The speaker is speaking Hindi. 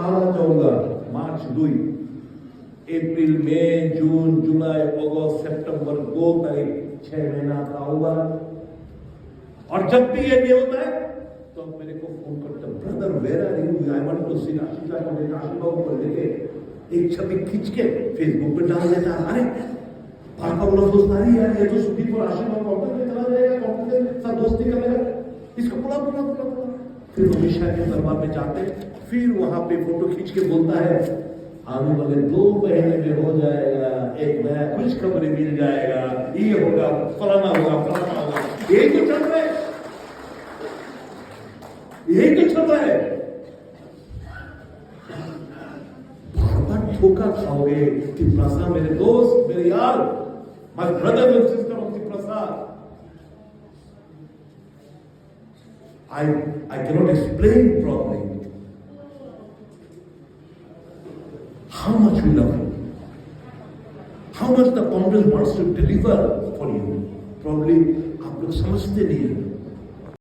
कहना चाहूंगा मार्च 2, अप्रैल, मई, जून, जुलाई, अगस्त, सितंबर 2 तारीख 6 महीना का होगा। और जब भी ये नहीं होता है तो आप मेरे को फोन करते, brother where are you, I want to see Ashisha को देखा, आशीषा को लेके एक छवि खींच के फेसबुक पे डाल देता। अरे पापा बोला दोस्त आ रही यार, ये तो सुदीप और आशीषा कॉन्फ्रेंस में चला जाएगा, कॉन्फ्रेंस में सब दोस्ती करेगा, इसको बुला बुला बुला बुला। फिर हमेशा के दरबार में जाते, फिर वहां पे फोटो खींच के बोलता है आने वाले 2 महीने में हो जाएगा, एक नया खुशखबरी मिल जाएगा, ये होगा, फलाना होगा, फलाना होगा। यही तो चल रहा है, यही तो चल रहा है। बार ठोका खाओगे कि प्रसाद, मेरे दोस्त, मेरे यार, my brother and sister of the Prasad, I cannot explain properly how much we love you, how much the conference wants to deliver for you. Probably आप लोग समझते नहीं हैं।